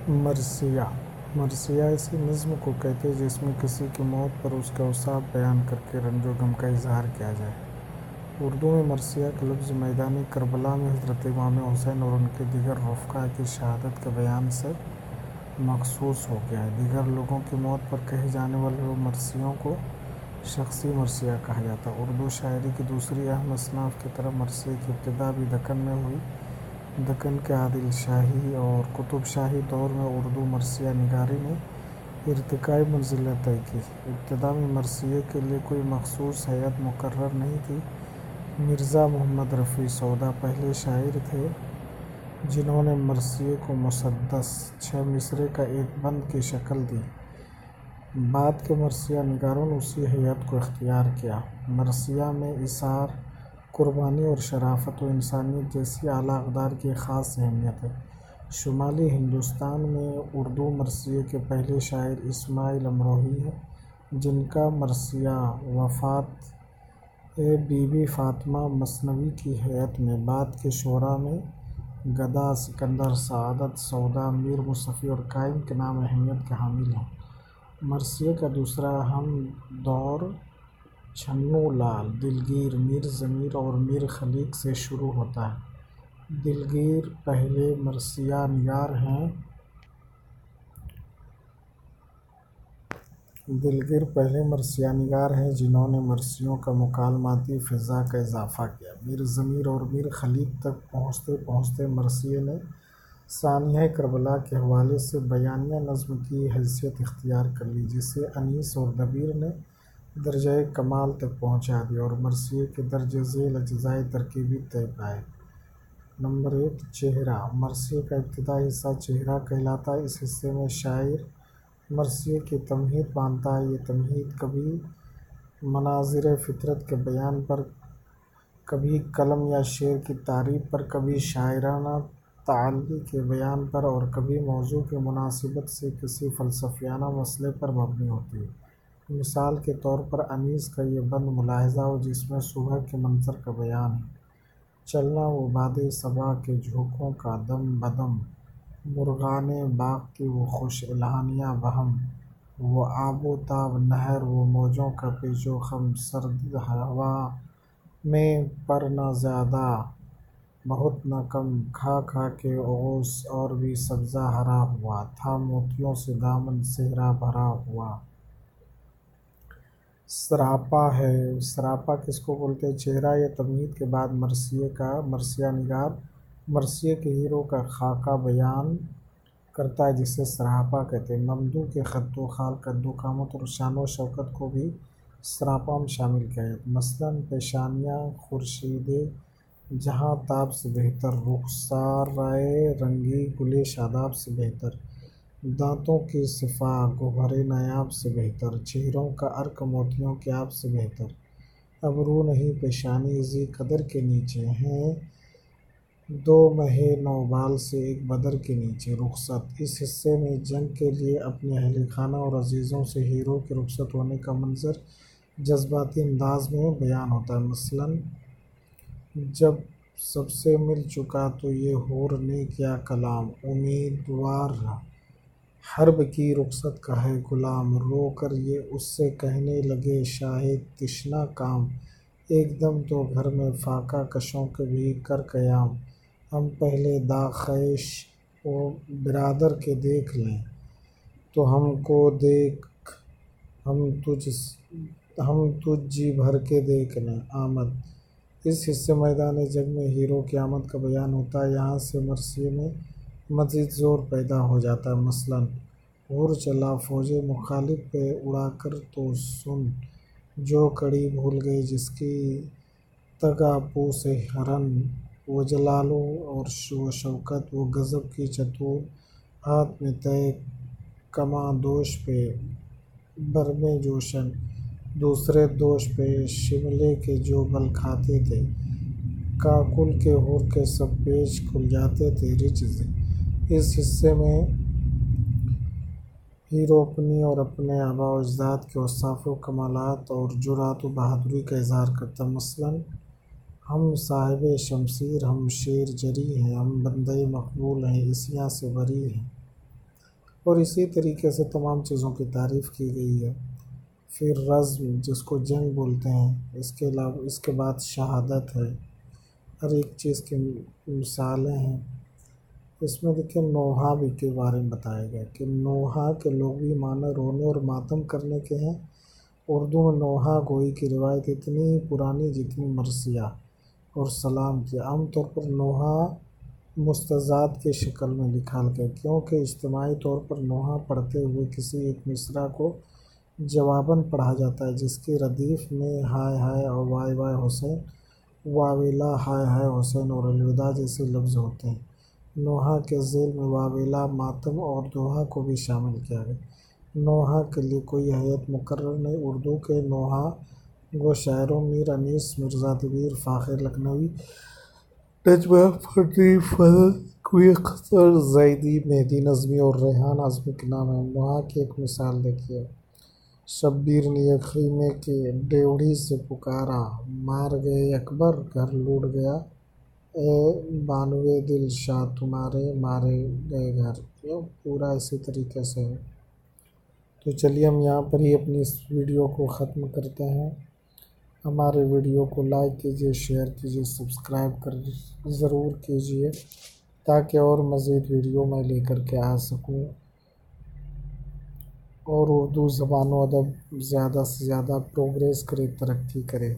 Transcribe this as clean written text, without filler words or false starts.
مرثیہ مرثیہ اسی نظم کو کہتے ہیں جس میں کسی کی موت پر اس کے اوصاف بیان کر کے رنج و غم کا اظہار کیا جائے۔ اردو میں مرثیہ کا لفظ میدان کربلا میں حضرت امام حسین اور ان کے دیگر رفقا کی شہادت کے بیان سے مخصوص ہو گیا ہے۔ دیگر لوگوں کی موت پر کہے جانے والے مرثیوں کو شخصی مرثیہ کہا جاتا ہے۔ اردو شاعری کی دوسری اہم اصناف کی طرح مرثیے کی ابتدا بھی دکن میں ہوئی۔ دکن کے عادل شاہی اور قطب شاہی دور میں اردو مرثیہ نگاری نے ارتقائی منزلیں طے کی۔ ابتدا میں مرثیے کے لیے کوئی مخصوص ہیئت مقرر نہیں تھی۔ مرزا محمد رفیع سودا پہلے شاعر تھے جنہوں نے مرثیے کو مسدس 6 مصرعے کا ایک بند کی شکل دی۔ بعد کے مرثیہ نگاروں نے اسی ہیئت کو اختیار کیا۔ مرثیہ میں ایثار، قربانی اور شرافت و انسانیت جیسی اعلیٰ اقدار کی ایک خاص اہمیت ہے۔ شمالی ہندوستان میں اردو مرثیے کے پہلے شاعر اسماعیل امروہی ہیں، جن کا مرثیہ وفات بی بی فاطمہ مثنوی کی ہیئت میں بعد کے شعراء میں گدا، سکندر، سعادت، سودا، میر مصطفی اور قائم کے نام اہمیت کے حامل ہیں۔ مرثیے کا دوسرا اہم دور چھنو لال، دلگیر، میر ضمیر اور میر خلیق سے شروع ہوتا ہے۔ دلگیر پہلے مرثیہ نگار ہیں جنہوں نے مرثیوں کا مکالماتی فضا کا اضافہ کیا۔ میر ضمیر اور میر خلیق تک پہنچتے پہنچتے مرثیے نے سانحہ کربلا کے حوالے سے بیانیہ نظم کی حیثیت اختیار کر لی، جسے انیس اور دبیر نے درجہ کمال تک پہنچا دیا اور مرثیے کے درج ذیل اجزائے ترکیبی طے پائے۔ نمبر 1، چہرہ۔ مرثیے کا ابتدائی حصہ چہرہ کہلاتا ہے۔ اس حصے میں شاعر مرثیے کی تمہید باندھتا ہے۔ یہ تمہید کبھی مناظر فطرت کے بیان پر، کبھی کلم یا شعر کی تعریف پر، کبھی شاعرانہ تعلی کے بیان پر اور کبھی موضوع کی مناسبت سے کسی فلسفیانہ مسئلے پر مبنی ہوتی ہے۔ مثال کے طور پر انیس کا یہ بند ملاحظہ ہو جس میں صبح کے منظر کا بیان ہے: چلنا وہ باد صبا کے جھونکوں کا دم بدم، مرغان باغ کی وہ خوش الحانیاں بہم، وہ آب و تاب نہر وہ موجوں کا پیچ و خم، سرد ہوا میں پر نہ زیادہ بہت نہ کم، کھا کھا کے اوس اور بھی سبزہ ہرا ہوا، تھا موتیوں سے دامن صحرا بھرا ہوا۔ سراپا ہے۔ سراپا کس کو بولتے ہیں؟ چہرہ یا تمہید کے بعد مرثیہ نگار مرثیے کے ہیرو کا خاکہ بیان کرتا ہے جسے سراپا کہتے ہیں۔ ممدوح کے خط و خال، قد و قامت اور شان و شوکت کو بھی سراپا میں شامل کیا جاتا ہے۔ مثلاً پیشانیاں خورشید جہاں تاب سے بہتر، رخسارے رنگی گلِ شاداب سے بہتر، دانتوں کی صفا گوہر نایاب سے بہتر، چہروں کا عرق موتیوں کے آب سے بہتر، ابرو نہیں پیشانی ذی قدر کے نیچے، ہیں دو مہِ نوبال سے ایک بدر کے نیچے۔ رخصت۔ اس حصے میں جنگ کے لیے اپنے اہل خانہ اور عزیزوں سے ہیرو کے رخصت ہونے کا منظر جذباتی انداز میں بیان ہوتا ہے۔ مثلاً: جب سب سے مل چکا تو یہ حور نے کیا کلام، امیدوار حرب کی رخصت کا ہے غلام، رو کر یہ اس سے کہنے لگے شاہ تشنہ کام، ایک دم تو گھر میں فاقہ کشوں کے بھی کر قیام، ہم پہلے داغ خیش و برادر کے دیکھ لیں تو ہم کو دیکھ ہم تجھ جی بھر کے دیکھ لیں۔ آمد۔ اس حصے میدان جنگ میں ہیرو کی آمد کا بیان ہوتا ہے۔ یہاں سے مرثیے میں مزید زور پیدا ہو جاتا ہے۔ مثلاً: عور چلا فوج مخالف پہ اڑا کر تو سن، جو کڑی بھول گئے جس کی تگا پوست ہرن، وہ جلال و شوکت وہ غضب کی چتور، ہاتھ میں تہ کماں دوش پہ برمِ جوشن، دوسرے دوش پہ شملے کے جو بل کھاتے تھے، کاکل کے حور کے سب پیچ کھل جاتے تھے۔ رجز۔ اس حصے میں ہیرو اپنی اور اپنے آباء و اجداد کے اوصاف و کمالات اور جرأت و بہادری کا اظہار کرتا ہے۔ مثلاً: ہم صاحب شمشیر، ہم شیر جری ہیں، ہم بندۂ مقبول ہیں، عصیاں سے بری ہیں۔ اور اسی طریقے سے تمام چیزوں کی تعریف کی گئی ہے۔ پھر رزم جس کو جنگ بولتے ہیں، اس کے علاوہ اس کے بعد شہادت ہے، ہر ایک چیز کی مثالیں ہیں۔ اس میں دیکھیں نوحہ بھی کے بارے میں بتایا گیا کہ نوحہ کے لغوی معنی رونے اور ماتم کرنے کے ہیں۔ اردو میں نوحہ گوئی کی روایت اتنی پرانی جتنی مرثیہ اور سلام کی۔ عام طور پر نوحہ مستزاد کی شکل میں لکھا گیا، کیونکہ اجتماعی طور پر نوحہ پڑھتے ہوئے کسی ایک مصرع کو جواباً پڑھا جاتا ہے، جس کی ردیف میں ہائے ہائے اور وائے وائے حسین، واویلا ہائے ہائے حسین اور الوداع جیسے لفظ ہوتے ہیں۔ نوحہ کے ذیل میں واویلا، ماتم اور دوہا کو بھی شامل کیا گیا۔ نوحہ کے لیے کوئی ہیئت مقرر نہیں۔ اردو کے نوحہ گو شاعروں میر انیس، مرزا دبیر، فاخر لکھنوی، نجم افندی، فضل کوی اختر زیدی، مہدی نظمی اور ریحان اعظمی کے نام ہیں۔ نوحہ کی ایک مثال دیکھیے: شبیر نے یک خیمے کی ڈیوڑھی سے پکارا، مار گئے اکبر گھر لوٹ گیا، اے بانوئے دل شاہ تمہارے مارے گئے گھر۔ یہ پورا اسی طریقے سے ہے۔ تو چلیے ہم یہاں پر ہی اپنی اس ویڈیو کو ختم کرتے ہیں۔ ہمارے ویڈیو کو لائک کیجیے، شیئر کیجیے، سبسکرائب ضرور کیجیے تاکہ اور مزید ویڈیو میں لے کر کے آ سکوں اور اردو زبان و ادب زیادہ سے زیادہ پروگریس کرے، ترقی کرے۔